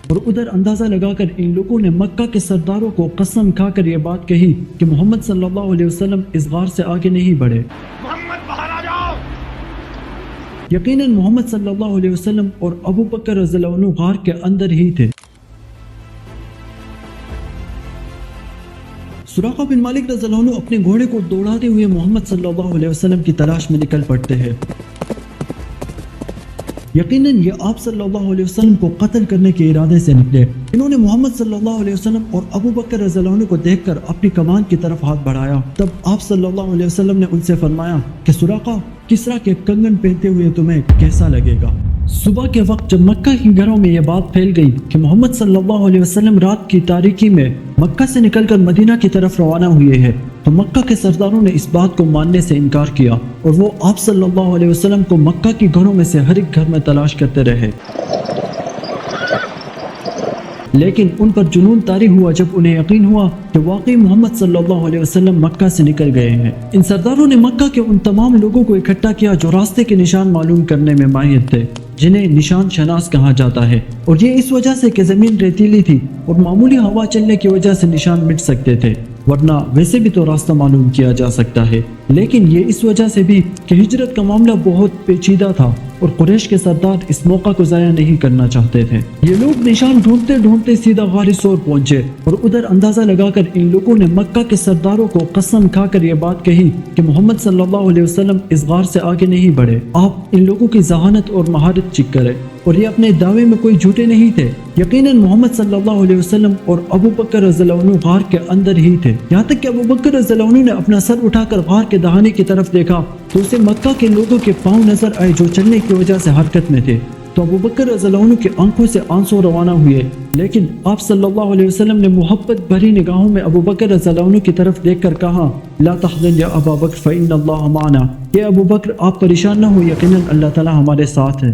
اور ادھر اندازہ لگا کر ان لوگوں نے مکہ کے سرداروں کو قسم کھا کر یہ بات کہی کہ محمد صلی اللہ علیہ وسلم اس غار سے آگے نہیں بڑھے۔ محمد باہر آ جاؤ۔ یقیناً محمد صلی اللہ علیہ وسلم اور ابو بکر رضی اللہ عنہ غار کے اندر ہی تھے۔ سراقہ بن مالک رضی اللہ عنہ اپنے گھوڑے کو دوڑاتے ہوئے محمد صلی اللہ علیہ وسلم کی تلاش میں نکل پڑتے ہیں۔ یقیناً یہ آپ صلی اللہ علیہ وسلم کو قتل کرنے کے ارادے سے نکلے۔ انہوں نے محمد صلی اللہ علیہ وسلم اور ابو بکر رضی اللہ عنہ کو دیکھ کر اپنی کمان کی طرف ہاتھ بڑھایا۔ تب آپ صلی اللہ علیہ وسلم نے ان سے فرمایا کہ سراقہ، کسریٰ کے کنگن پہنتے ہوئے تمہیں کیسا لگے گا؟ صبح کے وقت جب مکہ کی گھروں میں یہ بات پھیل گئی کہ محمد صلی اللہ علیہ وسلم رات کی تاریکی میں مکہ سے نکل کر مدینہ کی طرف روانہ ہوئے ہیں، تو مکہ کے سرداروں نے اس بات کو ماننے سے انکار کیا اور وہ آپ صلی اللہ علیہ وسلم کو مکہ کی گھروں میں سے ہر ایک گھر میں تلاش کرتے رہے۔ لیکن ان پر جنون طاری ہوا جب انہیں یقین ہوا کہ واقعی محمد صلی اللہ علیہ وسلم مکہ سے نکل گئے ہیں۔ ان سرداروں نے مکہ کے ان تمام لوگوں کو اکٹھا کیا جو راستے کے نشان معلوم کرنے میں ماہر تھے، جنہیں نشان شناس کہا جاتا ہے، اور یہ اس وجہ سے کہ زمین ریتیلی تھی اور معمولی ہوا چلنے کی وجہ سے نشان مٹ سکتے تھے، ورنہ ویسے بھی تو راستہ معلوم کیا جا سکتا ہے۔ لیکن یہ اس وجہ سے بھی کہ ہجرت کا معاملہ بہت پیچیدہ تھا اور قریش کے سردار اس موقع کو ضائع نہیں کرنا چاہتے تھے۔ یہ لوگ نشان ڈھونڈتے ڈھونڈتے سیدھا غار ثور پہنچے اور ادھر اندازہ لگا کر ان لوگوں نے مکہ کے سرداروں کو قسم کھا کر یہ بات کہی کہ محمد صلی اللہ علیہ وسلم اس غار سے آگے نہیں بڑھے۔ آپ ان لوگوں کی ذہانت اور مہارت چیک کریں، اور یہ اپنے دعوے میں کوئی جھوٹے نہیں تھے۔ یقیناً محمد صلی اللہ علیہ وسلم اور ابو بکر رضی اللہ عنہ غار کے اندر ہی تھے، یہاں تک کہ ابو بکر رضی اللہ عنہ نے اپنا سر اٹھا کر غار کے دہانے کی طرف دیکھا تو اسے مکہ کے لوگوں کے پاؤں نظر آئے جو چلنے کی وجہ سے حرکت میں تھے۔ تو ابو بکر رضی اللہ عنہ کی آنکھوں سے آنسو روانہ ہوئے، لیکن آپ صلی اللہ علیہ وسلم نے محبت بھری نگاہوں میں ابو بکر رضی اللہ عنہ کی طرف دیکھ کر کہا، لا تحزن یا ابا بکر فإن اللہ معنا، کہ ابو بکر آپ پریشان نہ ہو، یقیناً اللہ تعالی ہمارے ساتھ ہے۔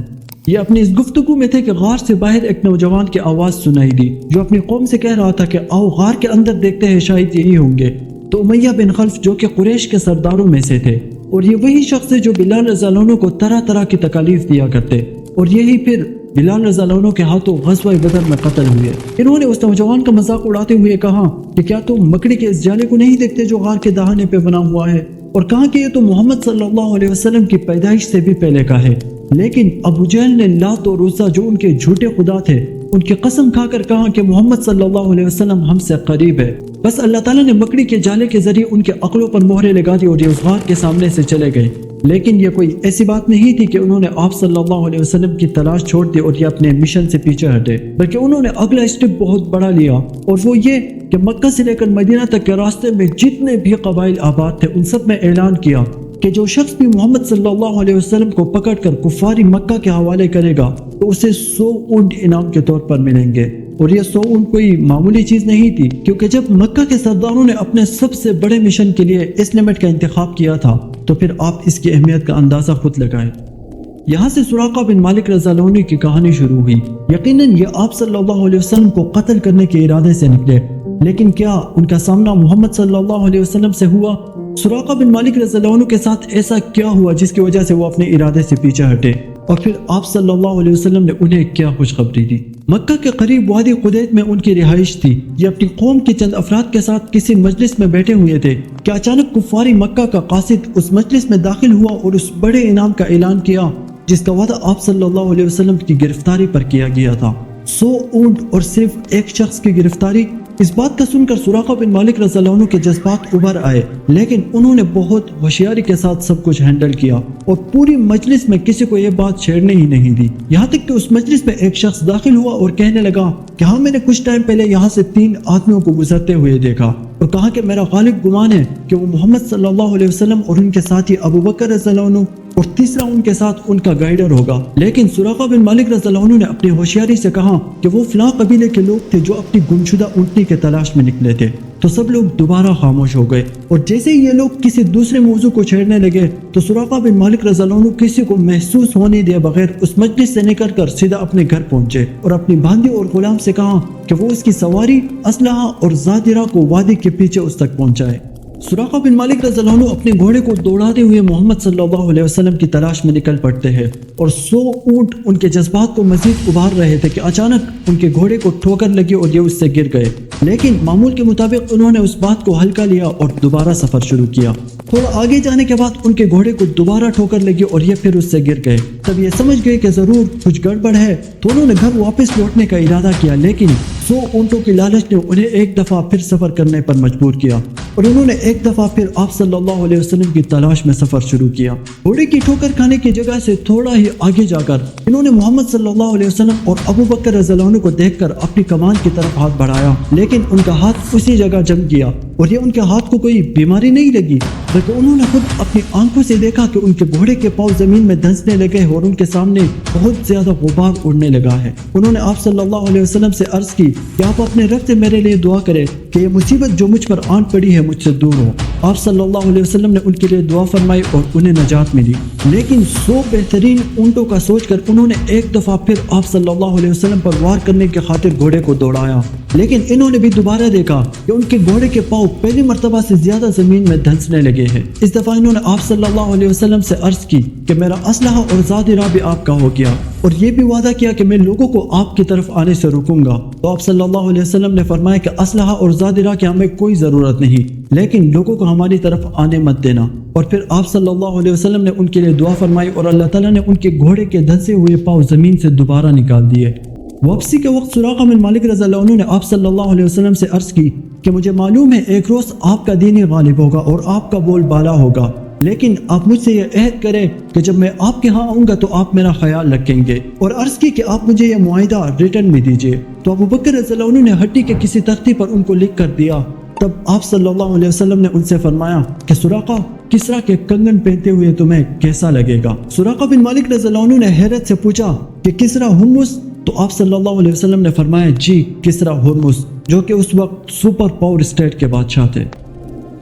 یہ اپنی اس گفتگو میں تھے کہ غار سے باہر ایک نوجوان کی آواز سنائی دی جو اپنی قوم سے کہہ رہا تھا کہ آؤ غار کے اندر دیکھتے ہیں، شاید یہی ہوں گے۔ تو امیہ بن خلف جو کہ قریش کے سرداروں میں سے تھے، اور یہ وہی شخص ہے جو بلال رضی اللہ عنہ کو طرح طرح کی تکالیف دیا کرتے، اور یہی پھر بلال رضی اللہ عنہ کے ہاتھوں غزوہ بدر میں قتل ہوئے۔ انہوں نے اس نوجوان کا مذاق اڑاتے ہوئے کہا کہ کیا تم مکڑی کے اس جالے کو نہیں دیکھتے جو غار کے دہانے پہ بنا ہوا ہے؟ اور کہا کہ یہ تو محمد صلی اللہ علیہ وسلم کی پیدائش سے بھی پہلے کا ہے۔ لیکن ابو جہل نے لات اور عزا جو ان کے جھوٹے خدا تھے ان کی قسم کھا کر کہا کہ محمد صلی اللہ علیہ وسلم ہم سے قریب ہے۔ بس اللہ تعالیٰ نے مکڑی کے جالے کے ذریعے ان کے عقلوں پر مہرے لگا دی اور یہ اس غار کے سامنے سے چلے گئے۔ لیکن یہ کوئی ایسی بات نہیں تھی کہ انہوں نے آپ صلی اللہ علیہ وسلم کی تلاش چھوڑ دی اور یہ اپنے مشن سے پیچھے ہٹے، بلکہ انہوں نے اگلا اسٹیپ بہت بڑا لیا، اور وہ یہ کہ مکہ سے لے کر مدینہ تک کے راستے میں جتنے بھی قبائل آباد تھے ان سب میں اعلان کیا کہ جو شخص بھی محمد صلی اللہ علیہ وسلم کو پکڑ کر کفاری مکہ کے حوالے کرے گا تو اسے 100 اونٹ انعام کے طور پر ملیں گے۔ اور یہ 100 اونٹ کوئی معمولی چیز نہیں تھی، کیونکہ جب مکہ کے سرداروں نے اپنے سب سے بڑے مشن کے لیے اس لمٹ کا انتخاب کیا تھا تو پھر آپ اس کی اہمیت کا اندازہ خود لگائیں۔ یہاں سے سراقہ بن مالک رضی اللہ عنہ کی کہانی شروع ہوئی۔ یقیناً یہ آپ صلی اللہ علیہ وسلم کو قتل کرنے کے ارادے سے نکلے، لیکن کیا ان کا سامنا محمد صلی اللہ علیہ وسلم سے ہوا؟ سراقہ بن مالک رضی اللہ عنہ کے ساتھ ایسا کیا ہوا جس کی وجہ سے وہ اپنے ارادے سے پیچھے ہٹے؟ اور پھر آپ صلی اللہ علیہ وسلم نے انہیں کیا خوشخبری دی؟ مکہ کے قریب وادی قدیت میں ان کی رہائش تھی۔ یہ اپنی قوم کے چند افراد کے ساتھ کسی مجلس میں بیٹھے ہوئے تھے کہ اچانک کفاری مکہ کا قاصد اس مجلس میں داخل ہوا اور اس بڑے انعام کا اعلان کیا جس کا وعدہ آپ صلی اللہ علیہ وسلم کی گرفتاری پر کیا گیا تھا۔ 100 اونٹ اور صرف ایک شخص کی گرفتاری۔ اس بات کا سن کر سراقہ بن مالک رضی اللہ عنہ کے جذبات ابھر آئے، لیکن انہوں نے بہت ہوشیاری کے ساتھ سب کچھ ہینڈل کیا اور پوری مجلس میں کسی کو یہ بات چھیڑنے ہی نہیں دی، یہاں تک کہ اس مجلس میں ایک شخص داخل ہوا اور کہنے لگا کہ ہاں، میں نے کچھ ٹائم پہلے یہاں سے 3 آدمیوں کو گزرتے ہوئے دیکھا، اور کہا کہ میرا غالب گمان ہے کہ وہ محمد صلی اللہ علیہ وسلم اور ان کے ساتھی ابو بکر رضی اللہ عنہ اور تیسرا ان کے ساتھ ان کا گائیڈر ہوگا۔ لیکن سراقہ بن مالک رضی اللہ عنہ نے اپنی ہوشیاری سے کہا کہ وہ فلاں قبیلے کے لوگ تھے جو اپنی گمشدہ اونٹنی کے تلاش میں نکلے تھے۔ تو سب لوگ دوبارہ خاموش ہو گئے، اور جیسے ہی یہ لوگ کسی دوسرے موضوع کو چھیڑنے لگے تو سراقہ بن مالک رضی اللہ عنہ کسی کو محسوس ہونے دے بغیر اس مجلس سے نکل کر سیدھا اپنے گھر پہنچے اور اپنی باندی اور غلام سے کہا کہ وہ اس کی سواری، اسلحہ اور زادرہ کو وادی کے پیچھے اس تک پہنچائے۔ سراقہ بن مالک رضی اللہ عنہ اپنے گھوڑے کو دوڑاتے ہوئے محمد صلی اللہ علیہ وسلم کی تلاش میں نکل پڑتے ہیں اور 100 اونٹ ان کے جذبات کو مزید ابھار رہے تھے کہ اچانک ان کے گھوڑے کو ٹھوکر لگی اور یہ اس سے گر گئے، لیکن معمول کے مطابق انہوں نے اس بات کو ہلکا لیا اور دوبارہ سفر شروع کیا۔ تھوڑا آگے جانے کے بعد ان کے گھوڑے کو دوبارہ ٹھوکر لگی اور یہ پھر اس سے گر گئے۔ تب یہ سمجھ گئے کہ ضرور کچھ گڑبڑ ہے تو انہوں نے گھر واپس لوٹنے کا ارادہ کیا، لیکن 100 اونٹوں کی لالچ نے انہیں ایک دفعہ پھر سفر کرنے پر مجبور کیا اور انہوں نے ایک دفعہ پھر آپ صلی اللہ علیہ وسلم کی تلاش میں سفر شروع کیا۔ گھوڑے کی ٹھوکر کھانے کی جگہ سے تھوڑا ہی آگے جا کر انہوں نے محمد صلی اللہ علیہ وسلم اور ابو بکر رضی اللہ عنہ کو دیکھ کر اپنی کمان کی طرف ہاتھ بڑھایا، لیکن ان کا ہاتھ اسی جگہ جم گیا اور یہ ان کے ہاتھ کو کوئی بیماری نہیں لگی، بلکہ انہوں نے خود اپنی آنکھوں سے دیکھا کہ ان کے گھوڑے کے پاؤں زمین میں دھنسنے لگے اور ان کے سامنے بہت زیادہ غبار اڑنے لگا ہے۔ انہوں نے آپ صلی اللہ علیہ وسلم سے عرض کی کہ آپ اپنے رب سے میرے لیے دعا کریں کہ یہ مصیبت جو مجھ پر آن پڑی ہے مجھ سے دور ہو۔ آپ صلی اللہ علیہ وسلم نے ان کے لیے دعا فرمائی اور انہیں نجات ملی، لیکن 100 بہترین اونٹوں کا سوچ کر انہوں نے ایک دفعہ پھر آپ صلی اللہ علیہ وسلم پر وار کرنے کی خاطر گھوڑے کو دوڑایا، لیکن انہوں نے بھی دوبارہ دیکھا کہ ان کے گھوڑے کے پاؤں پہلی مرتبہ سے زیادہ زمین میں دھنسنے لگے ہیں۔ اس دفعہ انہوں نے آپ صلی اللہ علیہ وسلم سے عرض کی کہ میرا اسلحہ اور ذاتی راہ بھی آپ کا ہو گیا، اور یہ بھی وعدہ کیا کہ میں لوگوں کو آپ کی طرف آنے سے روکوں گا۔ تو آپ صلی اللہ علیہ وسلم نے فرمایا کہ اسلحہ اور ذاتی راہ کی ہمیں کوئی ضرورت نہیں، لیکن لوگوں کو ہماری طرف آنے مت دینا۔ اور پھر آپ صلی اللہ علیہ وسلم نے ان کے لیے دعا فرمائی اور اللہ تعالیٰ نے ان کے گھوڑے کے دھنسے ہوئے پاؤں زمین سے دوبارہ نکال دیے۔ واپسی کے وقت سراقہ بن مالک رضی اللہ عنہ نے آپ صلی اللہ علیہ وسلم سے عرض کی کہ مجھے معلوم ہے ایک روز آپ کا دین ہی غالب ہوگا اور آپ کا بول بالا ہوگا، لیکن آپ مجھ سے یہ عہد کریں کہ جب میں آپ کے ہاں آؤں گا تو آپ میرا خیال رکھیں گے، اور عرض کی کہ آپ مجھے یہ معاہدہ ریٹرن میں دیجیے۔ تو ابو بکر رضی اللہ عنہ نے ہڈی کے کسی تختی پر ان کو لکھ کر دیا۔ تب آپ صلی اللہ علیہ وسلم نے ان سے فرمایا کہ سراقہ کسرا کے کنگن پہنتے ہوئے تمہیں کیسا لگے گا؟ سراقہ بن مالک رضی اللہ عنہ نے حیرت سے پوچھا کہ کسرا ہرمز؟ تو آپ صلی اللہ علیہ وسلم نے فرمایا جی کسرا ہرمز، جو کہ اس وقت سپر پاور اسٹیٹ کے بادشاہ تھے۔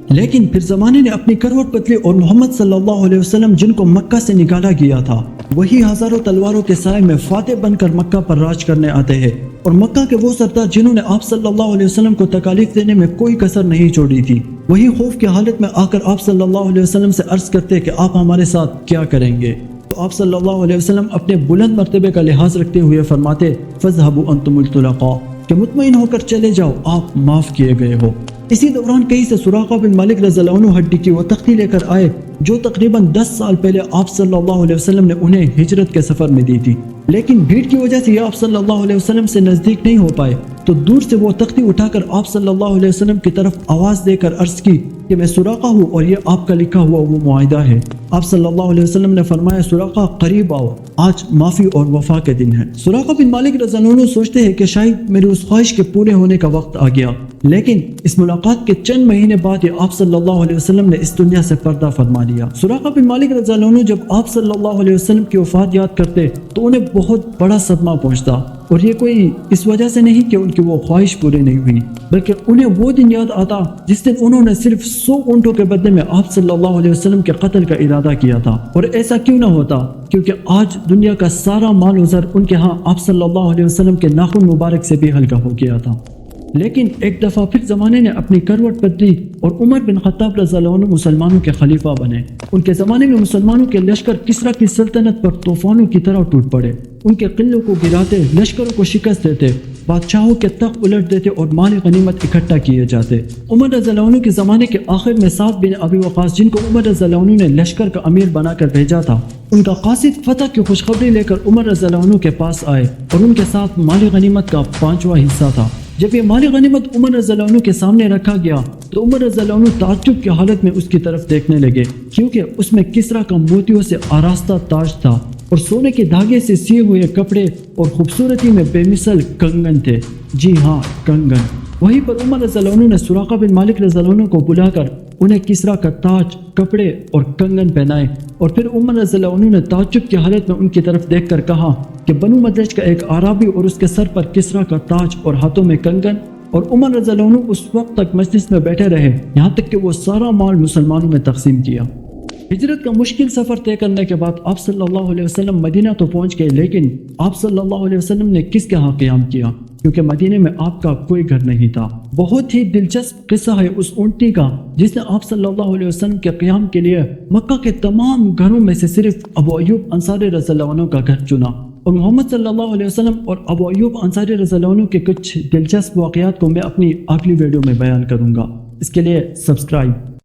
لیکن پھر زمانے نے اپنی کروٹ بدلی اور محمد صلی اللہ علیہ وسلم جن کو مکہ سے نکالا گیا تھا وہی ہزاروں تلواروں کے سائے میں فاتح بن کر مکہ پر راج کرنے آتے ہیں، اور مکہ کے وہ سردار جنہوں نے آپ صلی اللہ علیہ وسلم کو تکالیف دینے میں کوئی کسر نہیں چھوڑی تھی، وہی خوف کی حالت میں آ کر آپ صلی اللہ علیہ وسلم سے عرض کرتے کہ آپ ہمارے ساتھ کیا کریں گے؟ تو آپ صلی اللہ علیہ وسلم اپنے بلند مرتبے کا لحاظ رکھتے ہوئے فرماتے فَاذْهَبُوا أَنْتُمُ الْطُلَقَاء، کہ مطمئن ہو کر چلے جاؤ، آپ معاف کیے گئے ہو۔ اسی دوران کہیں سے سراقہ بن مالک رضی اللہ عنہ ہڈی کی وہ تختی لے کر آئے جو تقریباً 10 سال پہلے آپ صلی اللہ علیہ وسلم نے انہیں ہجرت کے سفر میں دی تھی، لیکن بھیڑ کی وجہ سے یہ آپ صلی اللہ علیہ وسلم سے نزدیک نہیں ہو پائے، تو دور سے وہ تختی اٹھا کر آپ صلی اللہ علیہ وسلم کی طرف آواز دے کر عرض کی کہ میں سراقہ ہوں اور یہ آپ کا لکھا ہوا وہ معاہدہ ہے۔ آپ صلی اللہ علیہ وسلم نے فرمایا سراقہ قریب آؤ، آج معافی اور وفا کے دن ہے۔ سراقہ بن مالک رضی اللہ عنہ سوچتے ہیں کہ شاید میری اس خواہش کے پورے ہونے کا وقت آ گیا، لیکن اس ملاقات کے چند مہینے بعد یہ آپ صلی اللہ علیہ وسلم نے اس دنیا سے پردہ فرما لیا۔ سراقہ بن مالک رضی اللہ عنہ جب آپ صلی اللہ علیہ وسلم کی وفات یاد کرتے تو انہیں بہت بڑا صدمہ پہنچتا، اور یہ کوئی اس وجہ سے نہیں کہ ان کی وہ خواہش پوری نہیں ہوئی، بلکہ انہیں وہ دن یاد آتا جس دن انہوں نے صرف 100 اونٹوں کے بدلے میں آپ صلی اللہ علیہ وسلم کے قتل کا ارادہ کیا تھا، اور ایسا کیوں نہ ہوتا کیونکہ آج دنیا کا سارا مال و زر ان کے ہاں آپ صلی اللہ علیہ وسلم کے ناخن مبارک سے بھی ہلکا ہو گیا تھا۔ لیکن ایک دفعہ پھر زمانے نے اپنی کروٹ بدلی اور عمر بن خطاب رضی اللہ عنہ مسلمانوں کے خلیفہ بنے۔ ان کے زمانے میں مسلمانوں کے لشکر کسرا کی سلطنت پر طوفانوں کی طرح ٹوٹ پڑے، ان کے قلعوں کو گراتے، لشکروں کو شکست دیتے، بادشاہوں کے تخت الٹ دیتے اور مال غنیمت اکٹھا کیے جاتے۔ عمر رضی اللہ عنہ کے زمانے کے آخر میں سعد بن ابی وقاص، جن کو عمر رضی اللہ عنہ نے لشکر کا امیر بنا کر بھیجا تھا، ان کا قاصد فتح کی خوشخبری لے کر عمر رضی اللہ عنہ کے پاس آئے اور ان کے ساتھ مال غنیمت کا 5واں حصہ تھا۔ جب یہ مال غنیمت عمر رضی اللہ عنہ کے سامنے رکھا گیا تو عمر رضی اللہ عنہ تعجب کی حالت میں اس کی طرف دیکھنے لگے، کیونکہ اس میں کسرا کا موتیوں سے آراستہ تاج تھا اور سونے کے دھاگے سے سیے ہوئے کپڑے اور خوبصورتی میں بے مثل کنگن تھے۔ جی ہاں، کنگن۔ وہیں پر عمر رضی اللہ عنہ نے سراقہ بن مالک رضی اللہ عنہ کو بلا کر انہیں کسرا کا تاج، کپڑے اور کنگن پہنائے، اور پھر عمر رضی اللہ عنہ نے تعجب کی حالت میں ان کی طرف دیکھ کر کہا کہ بنو مدلج کا ایک عربی اور اس کے سر پر کسرا کا تاج اور ہاتھوں میں کنگن، اور عمر رضی اللہ عنہ اس وقت تک مجلس میں بیٹھے رہے یہاں تک کہ وہ سارا مال مسلمانوں میں تقسیم کیا۔ ہجرت کا مشکل سفر طے کرنے کے بعد آپ صلی اللہ علیہ وسلم مدینہ تو پہنچ گئے، لیکن آپ صلی اللہ علیہ وسلم نے کس کے ہاں قیام کیا؟ کیونکہ مدینے میں آپ کا کوئی گھر نہیں تھا۔ بہت ہی دلچسپ قصہ ہے اس اونٹنی کا جس نے آپ صلی اللہ علیہ وسلم کے قیام کے لیے مکہ کے تمام گھروں میں سے صرف ابو ایوب انصاری رضی اللہ عنہ کا گھر چنا۔ اور محمد صلی اللہ علیہ وسلم اور ابو ایوب انصاری رضی اللہ عنہ کے کچھ دلچسپ واقعات کو میں اپنی اگلی ویڈیو میں بیان کروں گا۔ اس کے لیے سبسکرائب